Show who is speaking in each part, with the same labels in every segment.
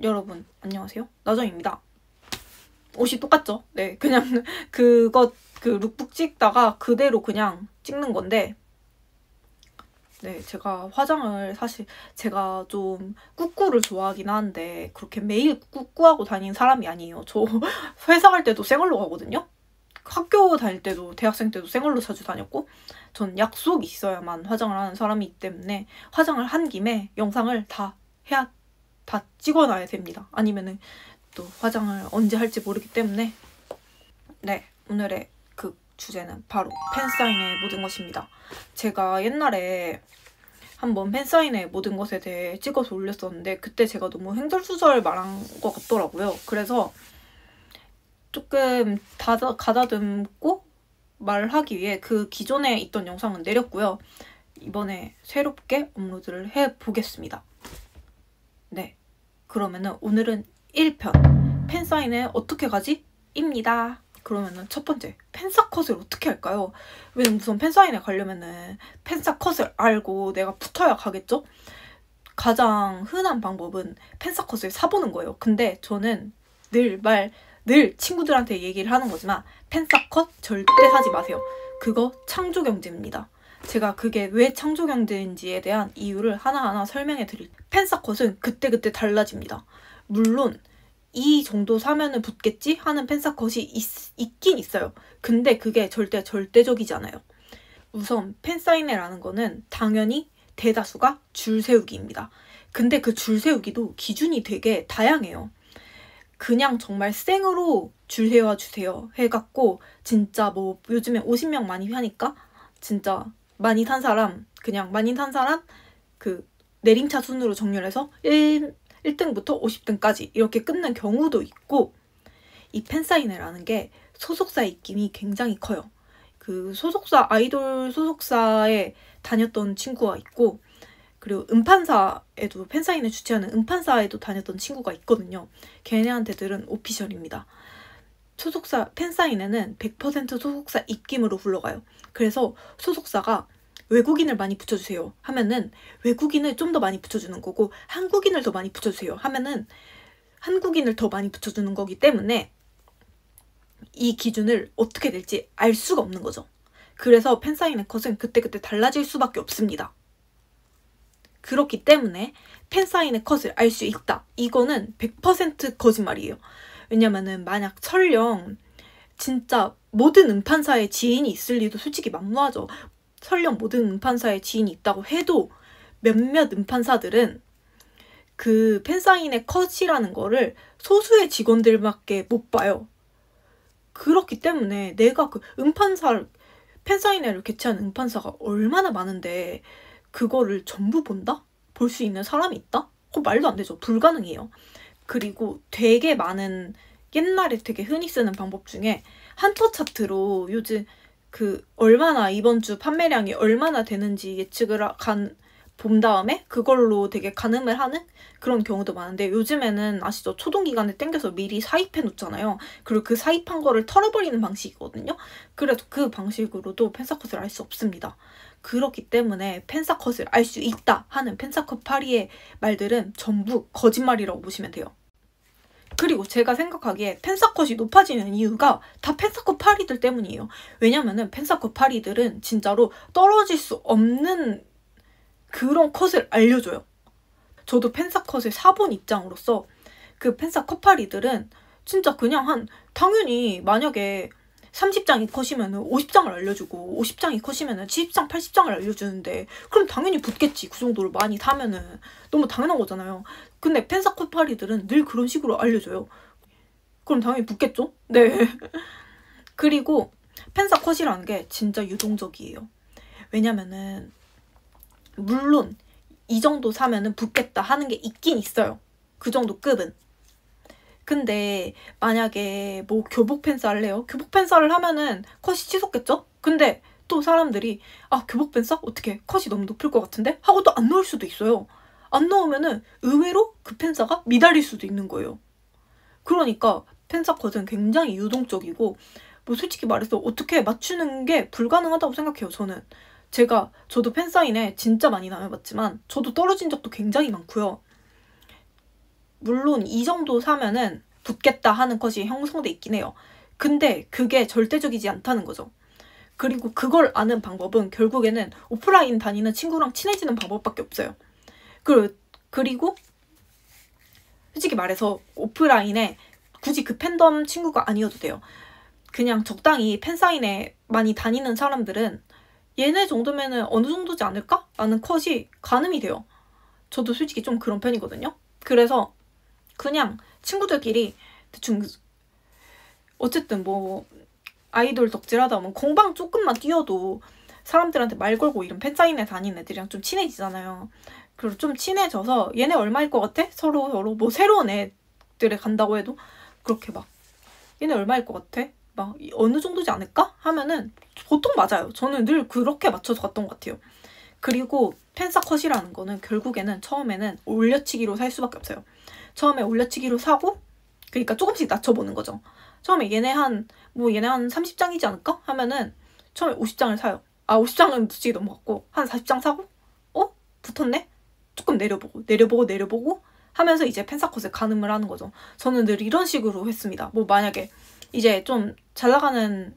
Speaker 1: 여러분 안녕하세요, 나정입니다. 옷이 똑같죠? 네, 그냥 그 룩북 찍다가 그대로 그냥 찍는 건데, 네, 제가 화장을 사실 제가 좀 꾸꾸를 좋아하긴 하는데 그렇게 매일 꾸꾸하고 다니는 사람이 아니에요. 저 회사 갈 때도 생얼로 가거든요. 학교 다닐 때도, 대학생 때도 생얼로 자주 다녔고, 전 약속이 있어야만 화장을 하는 사람이기 때문에 화장을 한 김에 영상을 다 찍어놔야 됩니다. 아니면은 또 화장을 언제 할지 모르기 때문에. 네, 오늘의 그 주제는 바로 팬사인회 모든 것입니다. 제가 옛날에 한번 팬사인회 모든 것에 대해 찍어서 올렸었는데 그때 제가 너무 횡설수설 말한 것 같더라고요. 그래서 조금 가다듬고 말하기 위해 그 기존에 있던 영상은 내렸고요. 이번에 새롭게 업로드를 해보겠습니다. 네, 그러면은 오늘은 1편 팬사인회 어떻게 가지? 입니다. 그러면은 첫 번째, 팬사컷을 어떻게 할까요? 왜냐면 우선 팬사인회 가려면은 팬사컷을 알고 내가 붙어야 가겠죠? 가장 흔한 방법은 팬사컷을 사보는 거예요. 근데 저는 늘 친구들한테 얘기를 하는 거지만 팬사컷 절대 사지 마세요. 그거 창조경제입니다. 제가 그게 왜 창조경제인지에 대한 이유를 하나하나 설명해 드릴게요. 팬사컷은 그때그때 달라집니다. 물론 이 정도 사면은 붙겠지 하는 팬사컷이 있긴 있어요. 근데 그게 절대적이지 않아요. 우선 팬사인회라는 거는 당연히 대다수가 줄 세우기입니다. 근데 그 줄 세우기도 기준이 되게 다양해요. 그냥 정말 생으로 줄 세워주세요 해갖고 진짜 뭐 요즘에 50명 많이 하니까 진짜 그냥 많이 탄 사람 그 내림차 순으로 정렬해서 1등부터 50등까지 이렇게 끊는 경우도 있고, 이 팬사인회라는 게 소속사의 입김이 굉장히 커요. 그 아이돌 소속사에 다녔던 친구가 있고, 그리고 음판사에도, 팬사인회 주최하는 음판사에도 다녔던 친구가 있거든요. 걔네한테들은 오피셜입니다. 팬사인회는 100% 소속사 입김으로 굴러가요. 그래서 소속사가 외국인을 많이 붙여주세요 하면은 외국인을 좀 더 많이 붙여주는 거고, 한국인을 더 많이 붙여주세요 하면은 한국인을 더 많이 붙여주는 거기 때문에 이 기준을 어떻게 될지 알 수가 없는 거죠. 그래서 팬사인회 컷은 그때그때 달라질 수밖에 없습니다. 그렇기 때문에 팬사인회 컷을 알 수 있다, 이거는 100% 거짓말이에요. 왜냐면은 만약 설령 진짜 모든 음판사의 지인이 있을 리도 솔직히 막무하죠. 설령 모든 음판사의 지인이 있다고 해도 몇몇 음판사들은 그 팬사인회 컷이라는 거를 소수의 직원들밖에 못 봐요. 그렇기 때문에 내가 그 팬사인회를 개최하는 음판사가 얼마나 많은데 그거를 전부 본다? 볼 수 있는 사람이 있다? 그거 말도 안 되죠. 불가능해요. 그리고 되게 많은, 옛날에 되게 흔히 쓰는 방법 중에 한터 차트로 요즘 얼마나 이번 주 판매량이 얼마나 되는지 예측을 본 다음에 그걸로 되게 가늠을 하는 그런 경우도 많은데, 요즘에는 아시죠? 초동기간에 땡겨서 미리 사입해 놓잖아요. 그리고 그 사입한 거를 털어버리는 방식이거든요. 그래서 그 방식으로도 팬사컷을 알 수 없습니다. 그렇기 때문에 팬사컷을 알 수 있다 하는 팬사컷 파리의 말들은 전부 거짓말이라고 보시면 돼요. 그리고 제가 생각하기에 팬사컷이 높아지는 이유가 다 팬사컷 파리들 때문이에요. 왜냐면은 팬사컷 파리들은 진짜로 떨어질 수 없는 그런 컷을 알려줘요. 저도 팬사컷을 사본 입장으로서 그 팬사컷 파리들은 진짜 그냥 당연히 만약에 30장이 컷이면은 50장을 알려주고 50장이 컷이면은 70장, 80장을 알려주는데 그럼 당연히 붙겠지. 그 정도로 많이 사면은 너무 당연한 거잖아요. 근데 팬사컷 파리들은 늘 그런 식으로 알려줘요. 그럼 당연히 붙겠죠? 네. 그리고 팬사컷이라는 게 진짜 유동적이에요. 왜냐면은 물론 이 정도 사면은 붙겠다 하는 게 있긴 있어요. 그 정도 급은. 근데 만약에 뭐 교복 팬싸를 해요. 교복 팬싸를 하면은 컷이 치솟겠죠? 근데 또 사람들이 교복 팬싸? 어떻게 컷이 너무 높을 것 같은데? 하고 또 안 넣을 수도 있어요. 안 넣으면은 의외로 그 팬싸가 미달릴 수도 있는 거예요. 그러니까 팬싸 컷은 굉장히 유동적이고, 뭐 솔직히 말해서 어떻게 맞추는 게 불가능하다고 생각해요, 저는. 저도 팬사인회 진짜 많이 다녀봤지만 저도 떨어진 적도 굉장히 많고요. 물론 이 정도 사면은 붙겠다 하는 컷이 형성돼 있긴 해요. 근데 그게 절대적이지 않다는 거죠. 그리고 그걸 아는 방법은 결국에는 오프라인 다니는 친구랑 친해지는 방법밖에 없어요. 그리고 솔직히 말해서 오프라인에 굳이 그 팬덤 친구가 아니어도 돼요. 그냥 적당히 팬사인회 많이 다니는 사람들은 얘네 정도면은 어느 정도지 않을까? 라는 컷이 가늠이 돼요. 저도 솔직히 좀 그런 편이거든요. 그래서 그냥 친구들끼리 대충 어쨌든 뭐 아이돌 덕질하다 보면 공방 조금만 뛰어도 사람들한테 말 걸고 이런 팬사인회 다니는 애들이랑 좀 친해지잖아요. 그리고 좀 친해져서 얘네 얼마일 것 같아? 서로 뭐 새로운 애들에 간다고 해도 그렇게 막 얘네 얼마일 것 같아? 막 어느 정도지 않을까? 하면은 보통 맞아요. 저는 늘 그렇게 맞춰서 갔던 것 같아요. 그리고 팬사컷이라는 거는 결국에는 처음에는 올려치기로 살 수밖에 없어요. 처음에 올려치기로 사고 그러니까 조금씩 낮춰보는 거죠. 처음에 얘네 한 30장이지 않을까? 하면은 처음에 50장을 사요. 50장은 솔직히 넘어갔고 한 40장 사고 붙었네? 조금 내려보고 하면서 이제 팬사컷에 가늠을 하는 거죠. 저는 늘 이런 식으로 했습니다. 뭐 만약에 이제 좀 잘 나가는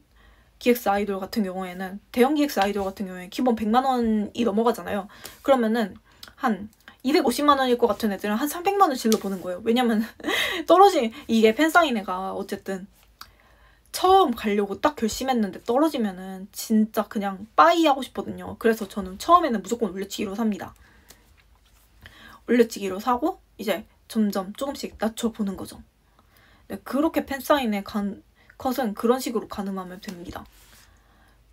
Speaker 1: 기획사 아이돌 같은 경우에는 대형 기획사 아이돌 같은 경우에 기본 100만 원이 넘어가잖아요. 그러면은 한 250만 원일 것 같은 애들은 한 300만 원 질러 보는 거예요. 왜냐면 이게 팬사인회가 어쨌든 처음 가려고 딱 결심했는데 떨어지면은 진짜 그냥 빠이 하고 싶거든요. 그래서 저는 처음에는 무조건 올려치기로 삽니다. 올려치기로 사고 이제 점점 조금씩 낮춰보는 거죠. 네, 그렇게 팬사인회 컷은 그런 식으로 가늠하면 됩니다.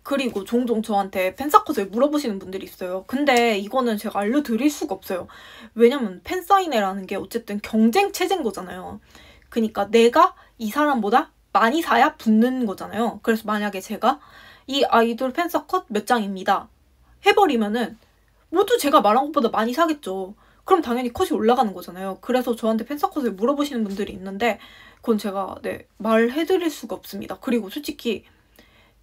Speaker 1: 그리고 종종 저한테 팬사컷을 물어보시는 분들이 있어요. 근데 이거는 제가 알려드릴 수가 없어요. 왜냐면 팬사인회라는 게 어쨌든 경쟁 체제인 거잖아요. 그러니까 내가 이 사람보다 많이 사야 붙는 거잖아요. 그래서 만약에 제가 이 아이돌 팬사컷 몇 장입니다 해버리면은 모두 제가 말한 것보다 많이 사겠죠. 그럼 당연히 컷이 올라가는 거잖아요. 그래서 저한테 팬사컷을 물어보시는 분들이 있는데 그건 제가 말해드릴 수가 없습니다. 그리고 솔직히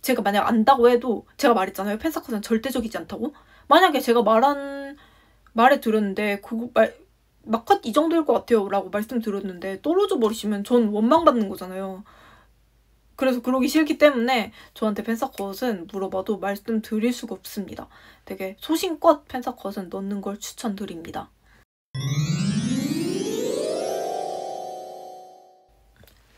Speaker 1: 제가 만약 안다고 해도 제가 말했잖아요. 팬사컷은 절대적이지 않다고. 만약에 제가 말에 들었는데 컷 이 정도일 것 같아요 라고 말씀드렸는데 떨어져 버리시면 전 원망받는 거잖아요. 그래서 그러기 싫기 때문에 저한테 팬사컷은 물어봐도 말씀드릴 수가 없습니다. 되게 소신껏 팬사컷은 넣는 걸 추천드립니다.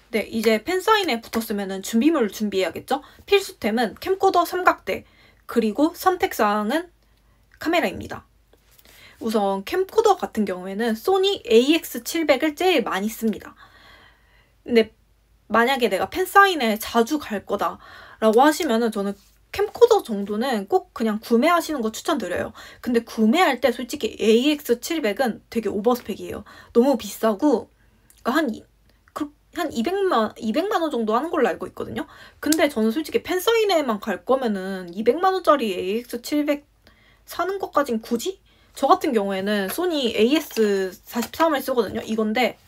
Speaker 1: 네, 이제 팬사인회 붙었으면 준비물을 준비해야겠죠? 필수템은 캠코더 삼각대, 그리고 선택사항은 카메라입니다. 우선 캠코더 같은 경우에는 소니 AX700을 제일 많이 씁니다. 근데 만약에 내가 팬사인회 자주 갈 거다라고 하시면은 저는 캠코더 정도는 꼭 그냥 구매하시는 거 추천드려요. 근데 구매할 때 솔직히 AX700은 되게 오버스펙이에요. 너무 비싸고 그러니까 한 200만 원 정도 하는 걸로 알고 있거든요. 근데 저는 솔직히 팬사인회만 갈 거면은 200만 원짜리 AX700 사는 것까진 굳이? 저 같은 경우에는 소니 AS43을 쓰거든요. 이건데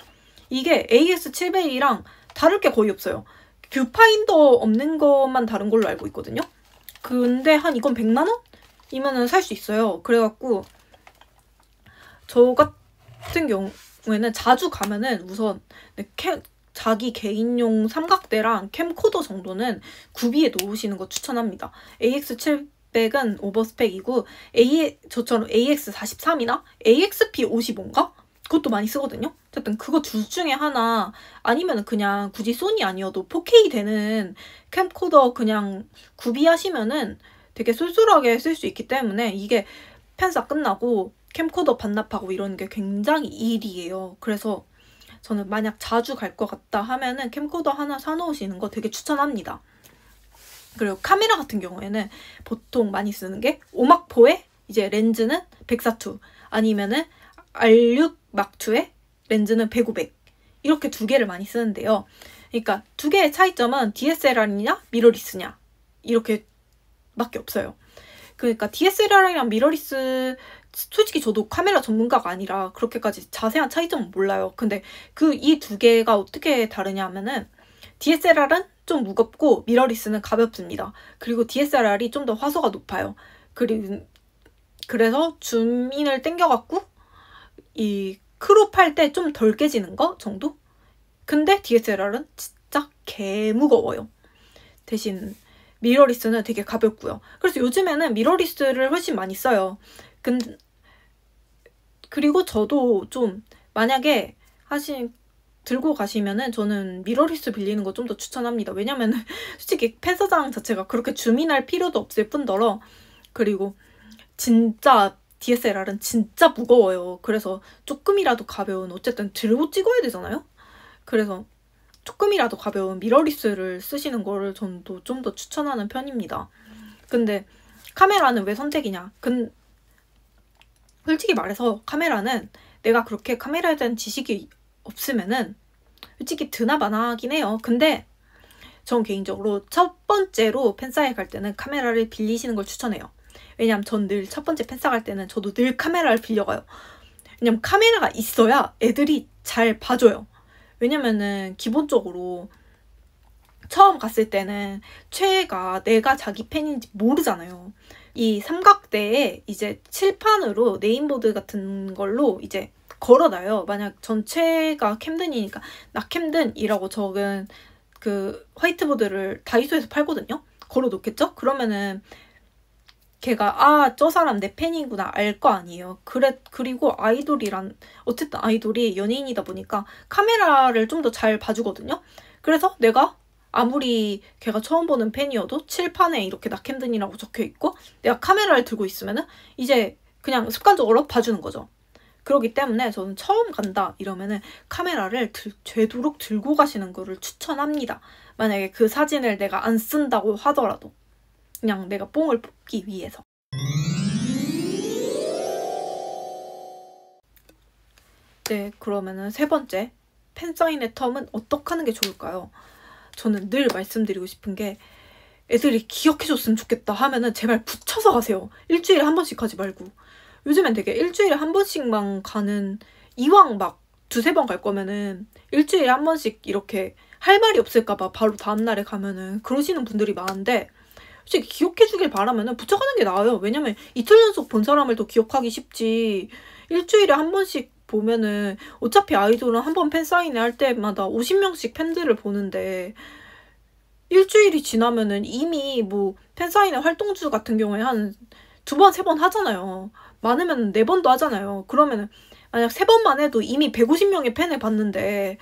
Speaker 1: 이게 AS700이랑 다를 게 거의 없어요. 뷰파인더 없는 것만 다른 걸로 알고 있거든요. 근데 이건 100만 원? 이면은 살 수 있어요. 그래갖고 저 같은 경우에는 자주 가면은 우선 자기 개인용 삼각대랑 캠코더 정도는 구비해 놓으시는 거 추천합니다. AX700은 오버스펙이고 저처럼 AX43이나 AXP55인가? 그것도 많이 쓰거든요. 어쨌든 그거 둘 중에 하나 아니면 그냥 굳이 소니 아니어도 4K 되는 캠코더 그냥 구비하시면은 되게 쏠쏠하게 쓸 수 있기 때문에 이게 팬사 끝나고 캠코더 반납하고 이런 게 굉장히 일이에요. 그래서 저는 만약 자주 갈 것 같다 하면은 캠코더 하나 사놓으시는 거 되게 추천합니다. 그리고 카메라 같은 경우에는 보통 많이 쓰는 게 오막4의 이제 렌즈는 104-2 아니면은 R6 Mark2의 렌즈는 100-500 이렇게 두 개를 많이 쓰는데요. 그러니까 두 개의 차이점은 DSLR이냐 미러리스냐 이렇게 밖에 없어요. 그러니까 DSLR이랑 미러리스 솔직히 저도 카메라 전문가가 아니라 그렇게까지 자세한 차이점은 몰라요. 근데 이 두 개가 어떻게 다르냐 하면은 DSLR은 좀 무겁고 미러리스는 가볍습니다. 그리고 DSLR이 좀 더 화소가 높아요. 그래서 줌인을 땡겨갖고 이 크롭할 때 좀 덜 깨지는 거 정도? 근데 DSLR은 진짜 개 무거워요. 대신 미러리스는 되게 가볍고요. 그래서 요즘에는 미러리스를 훨씬 많이 써요. 그리고 저도 좀 만약에 들고 가시면은 저는 미러리스 빌리는 거 좀 더 추천합니다. 왜냐면은 솔직히 펜서장 자체가 그렇게 줌인할 필요도 없을 뿐더러, 그리고 진짜 DSLR은 진짜 무거워요. 그래서 조금이라도 가벼운, 어쨌든 들고 찍어야 되잖아요? 그래서 조금이라도 가벼운 미러리스를 쓰시는 거를 저도 좀 더 추천하는 편입니다. 근데 카메라는 왜 선택이냐? 솔직히 말해서 카메라는 내가 그렇게 카메라에 대한 지식이 없으면은 솔직히 드나마나하긴 해요. 근데 전 개인적으로 첫 번째로 팬사에 갈 때는 카메라를 빌리시는 걸 추천해요. 왜냐면 전 늘 첫 번째 팬사 갈 때는 저도 늘 카메라를 빌려가요. 왜냐면 카메라가 있어야 애들이 잘 봐줘요. 왜냐면은 기본적으로 처음 갔을 때는 최애가 내가 자기 팬인지 모르잖아요. 이 삼각대에 이제 칠판으로 네임보드 같은 걸로 이제 걸어놔요. 만약 전체가 캠든이니까 나 캠든이라고 적은 그 화이트보드를 다이소에서 팔거든요. 걸어놓겠죠? 그러면은 걔가 저 사람 내 팬이구나 알 거 아니에요. 그리고 어쨌든 아이돌이 연예인이다 보니까 카메라를 좀 더 잘 봐주거든요. 그래서 내가 아무리 걔가 처음 보는 팬이어도 칠판에 이렇게 낙캠든이라고 적혀있고 내가 카메라를 들고 있으면은 이제 그냥 습관적으로 봐주는 거죠. 그렇기 때문에 저는 처음 간다 이러면은 카메라를 되도록 들고 가시는 거를 추천합니다. 만약에 그 사진을 내가 안 쓴다고 하더라도 그냥 내가 뽕을 뽑기 위해서. 네, 그러면은 세 번째, 팬사인회 텀은 어떻게 하는 게 좋을까요? 저는 늘 말씀드리고 싶은 게 애들이 기억해줬으면 좋겠다 하면은 제발 붙여서 가세요. 일주일에 한 번씩 가지 말고. 요즘엔 되게 일주일에 한 번씩만 가는, 이왕 막 두세 번 갈 거면은 일주일에 한 번씩 이렇게 할 말이 없을까봐 바로 다음날에 가면은 그러시는 분들이 많은데 솔직히 기억해주길 바라면은 붙여가는 게 나아요. 왜냐면 이틀 연속 본 사람을 더 기억하기 쉽지. 일주일에 한 번씩 보면은 어차피 아이돌은 한 번 팬사인회 할 때마다 50명씩 팬들을 보는데 일주일이 지나면은 이미 뭐 팬사인회 활동주 같은 경우에 한 2번, 3번 하잖아요. 많으면 4번도 하잖아요. 그러면은 만약 3번만 해도 이미 150명의 팬을 봤는데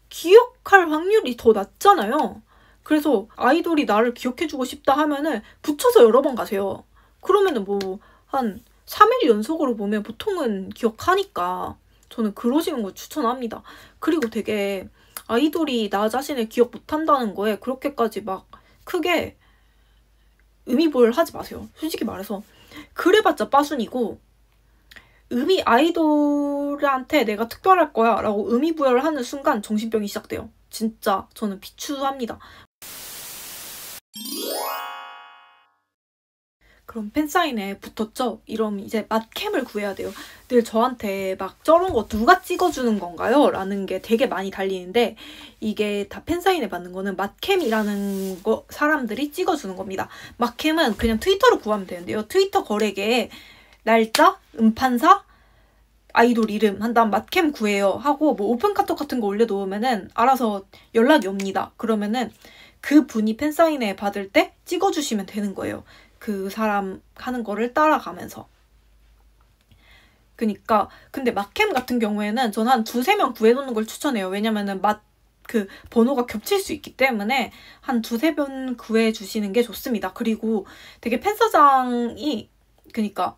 Speaker 1: 기억할 확률이 더 낮잖아요. 그래서 아이돌이 나를 기억해주고 싶다 하면은 붙여서 여러 번 가세요. 그러면은 뭐 한 3일 연속으로 보면 보통은 기억하니까 저는 그러시는 거 추천합니다. 그리고 되게 아이돌이 나 자신을 기억 못한다는 거에 그렇게까지 막 크게 의미부여를 하지 마세요. 솔직히 말해서 그래봤자 빠순이고 아이돌한테 내가 특별할 거야 라고 의미부여를 하는 순간 정신병이 시작돼요. 진짜 저는 비추합니다. 그럼 팬사인회 붙었죠? 이러면 이제 맛캠을 구해야 돼요. 늘 저한테 막 저런 거 누가 찍어주는 건가요? 라는 게 되게 많이 달리는데 이게 다 팬사인회 받는 거는 맛캠이라는 거 사람들이 찍어주는 겁니다. 맛캠은 그냥 트위터로 구하면 되는데요. 트위터 거래계에 날짜, 음판사, 아이돌 이름 한 다음 맛캠 구해요 하고 뭐 오픈카톡 같은 거 올려놓으면은 알아서 연락이 옵니다. 그러면은 그 분이 팬사인회 받을 때 찍어주시면 되는 거예요. 그 사람 하는 거를 따라가면서. 그니까 근데 맛캠 같은 경우에는 전 한 2-3명 구해놓는 걸 추천해요. 왜냐면은 그 번호가 겹칠 수 있기 때문에 한 2-3번 구해주시는 게 좋습니다. 그리고 되게 팬사장이 그니까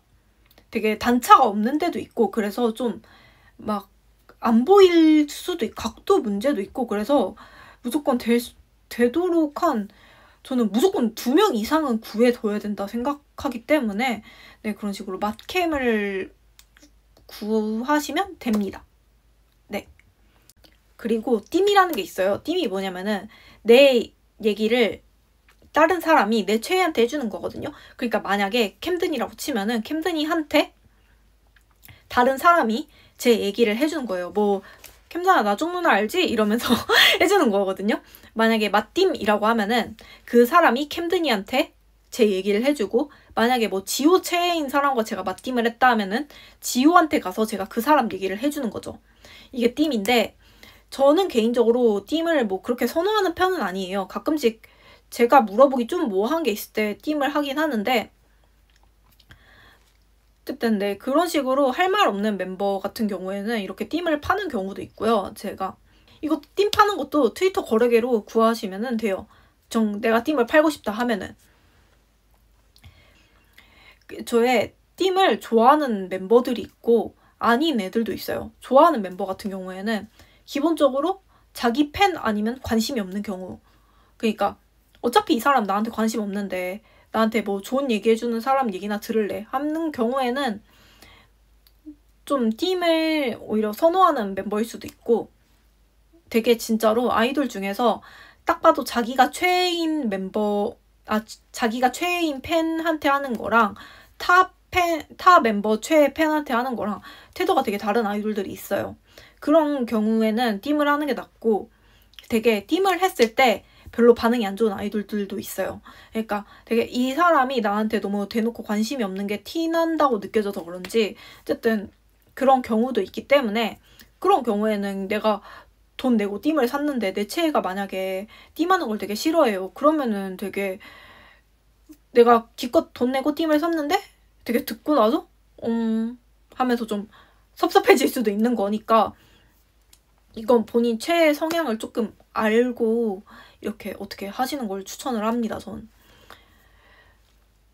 Speaker 1: 되게 단차가 없는 데도 있고 그래서 좀 막 안 보일 수도 있고 각도 문제도 있고 그래서 무조건 되도록 저는 무조건 2명 이상은 구해둬야 된다 생각하기 때문에 네, 그런 식으로 맛캠을 구하시면 됩니다. 네. 그리고 띠미라는 게 있어요. 띠미 뭐냐면은 내 얘기를 다른 사람이 내 최애한테 해주는 거거든요. 그러니까 만약에 캠든이라고 치면은 캠든이한테 다른 사람이 제 얘기를 해주는 거예요. 뭐 캠든아 나종 누나 알지? 이러면서 해주는 거거든요. 만약에 맛딤이라고 하면은 그 사람이 캠든이한테 제 얘기를 해주고, 만약에 뭐 지호 최애인 사람과 제가 맞팀을 했다 하면은 지호한테 가서 제가 그 사람 얘기를 해주는 거죠. 이게 팀인데, 저는 개인적으로 팀을 뭐 그렇게 선호하는 편은 아니에요. 가끔씩 제가 물어보기 좀 뭐한 게 있을 때 팀을 하긴 하는데, 어쨌든 네, 그런 식으로 할 말 없는 멤버 같은 경우에는 이렇게 팀을 파는 경우도 있고요. 제가 이거 팀 파는 것도 트위터 거래계로 구하시면 돼요. 내가 팀을 팔고 싶다 하면은. 저의 팀을 좋아하는 멤버들이 있고 아닌 애들도 있어요. 좋아하는 멤버 같은 경우에는 기본적으로 자기 팬 아니면 관심이 없는 경우. 그러니까 어차피 이 사람 나한테 관심 없는데 나한테 뭐 좋은 얘기해주는 사람 얘기나 들을래 하는 경우에는 좀 팀을 오히려 선호하는 멤버일 수도 있고, 되게 진짜로 아이돌 중에서 딱 봐도 자기가 최애인 자기가 최애인 팬한테 하는 거랑 타 멤버 최애 팬한테 하는 거랑 태도가 되게 다른 아이돌들이 있어요. 그런 경우에는 팀을 하는 게 낫고, 되게 팀을 했을 때 별로 반응이 안 좋은 아이돌들도 있어요. 그러니까 되게 이 사람이 나한테 너무 대놓고 관심이 없는 게 티난다고 느껴져서 그런지 어쨌든 그런 경우도 있기 때문에, 그런 경우에는 내가 돈 내고 팀을 샀는데 내 최애가 만약에 팀하는 걸 되게 싫어해요. 그러면은 되게 내가 기껏 돈 내고 팀을 샀는데 되게 듣고 나서 하면서 좀 섭섭해질 수도 있는 거니까, 이건 본인 최애 성향을 조금 알고 이렇게 어떻게 하시는 걸 추천을 합니다, 전.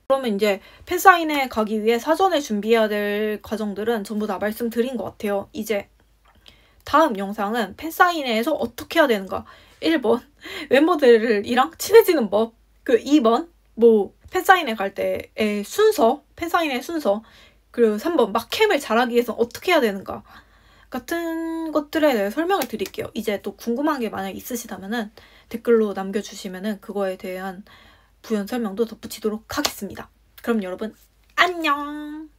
Speaker 1: 그러면 이제 팬사인회 가기 위해 사전에 준비해야 될 과정들은 전부 다 말씀드린 것 같아요. 이제 다음 영상은 팬사인회에서 어떻게 해야 되는가. 1번 멤버들이랑 친해지는 법. 2번 뭐 팬사인회 갈 때의 순서, 팬사인회 순서. 그리고 3번 막캠을 잘하기 위해서 어떻게 해야 되는가 같은 것들에 대해 설명을 드릴게요. 이제 또 궁금한 게 만약 있으시다면은 댓글로 남겨주시면은 그거에 대한 부연 설명도 덧붙이도록 하겠습니다. 그럼 여러분 안녕!